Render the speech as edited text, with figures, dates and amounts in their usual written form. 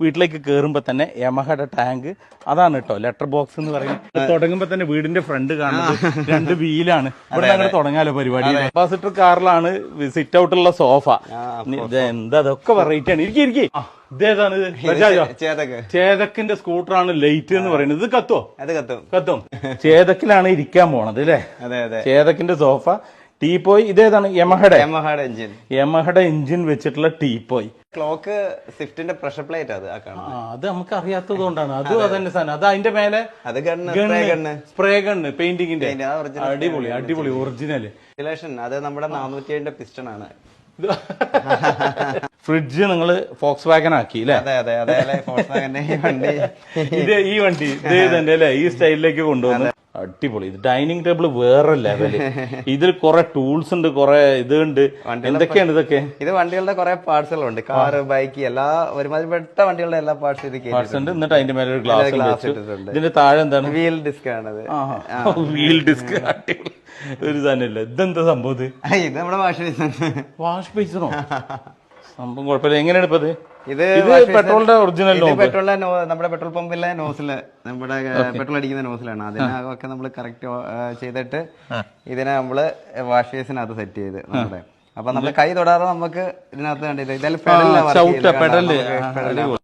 വീട്ടിലേക്ക് കയറുമ്പോൾ തന്നെ യമഹയുടെ ടാങ്ക് അതാണ് കേട്ടോ ലെറ്റർ ബോക്സ് എന്ന് പറയുന്നത്. തുടങ്ങുമ്പോൾ തന്നെ വീടിന്റെ ഫ്രണ്ട് കാണുന്നത് 2 വീലാണ്. ഇവിടെ അങ്ങനെ തുടങ്ങാലോ പരിപാടി. അംബാസിഡർ കാറിലാണ് സിറ്റ് ഔട്ടുള്ള സോഫ. എന്താ അതൊക്കെ വെറൈറ്റി ആണ്. ഇരിക്കി ഇതേതാണ് ചേതക്കിന്റെ സ്കൂട്ടറാണ് ലൈറ്റ് എന്ന് പറയുന്നത്. ഇത് കത്തും ചേതക്കിലാണ് ഇരിക്കാൻ പോണത് അല്ലേ? ചേതക്കിന്റെ സോഫ. ടീപ്പോയ് ഇതേതാണ്? യമഹയുടെ എഞ്ചിൻ വെച്ചിട്ടുള്ള ടീപ്പോയ്. ക്ലോക്ക് സ്വിഫ്റ്റിന്റെ പ്രഷർ പ്ലേറ്റ് അത് നമുക്ക് അറിയാത്തത് കൊണ്ടാണ്. അതും അതന്നെ സാധനം. അത് അതിന്റെ മേലെ സ്പ്രേ ഗണ്ണ് പെയിന്റിങ്ങിന്റെ അടിപൊളി ഒറിജിനൽ. അത് നമ്മുടെ 407 പിസ്റ്റൺ ആണ്. ഫ്രിഡ്ജ് നിങ്ങള് ഫോക്സ് വാഗൻ ആക്കി അല്ലേ? ഈ വണ്ടി ഇതേ അല്ലേ? ഈ സ്റ്റൈലിലേക്ക് കൊണ്ടുവന്നു. അടിപൊളി. ഇത് ഡൈനിങ് ടേബിൾ വേറെ ലെവല്. ഇതിൽ കുറെ ടൂൾസ് ഉണ്ട്, കുറെ ഇതുണ്ട്. എന്തൊക്കെയാണ് ഇതൊക്കെ? ഇത് വണ്ടികളുടെ കുറെ പാർട്സുകളുണ്ട്. കാറ്, ബൈക്ക്, എല്ലാ ഒരുമാതിരിപ്പെട്ട വണ്ടികളുടെ എല്ലാ പാർട്സ് ഇത് ഉണ്ട്. എന്നിട്ട് അതിന്റെ മേലെ ഒരു ഗ്ലാസ് ഇട്ടിട്ടുണ്ട്. ഇതിന്റെ താഴെ എന്താണ്? വീൽ ഡിസ്ക് ആണത്. Wheel disk. അടിപൊളി ഒരു സാധനമില്ല. ഇതെന്താ സംഭവം? ഇത് നമ്മുടെ വാഷ് ബേസിനോ? സംഭവം കുഴപ്പമില്ല. എങ്ങനെയാണ് ഇപ്പത്? ഇത് പെട്രോളിന്റെ ഒറിജിനൽ പെട്രോളിന്റെ നമ്മുടെ പെട്രോൾ പമ്പിലെ നോസില്, നമ്മുടെ പെട്രോൾ അടിക്കുന്ന നോസിലാണ്. അതിനൊക്കെ നമ്മൾ കറക്റ്റ് ചെയ്തിട്ട് ഇതിനെ നമ്മള് വാഷ് ബേസിനകത്ത് സെറ്റ് ചെയ്ത് നമ്മുടെ അപ്പൊ നമ്മൾ കൈ തൊടാതെ നമുക്ക് ഇതിനകത്ത് കണ്ടില്ല. ഇതായാലും പെടലില്ല.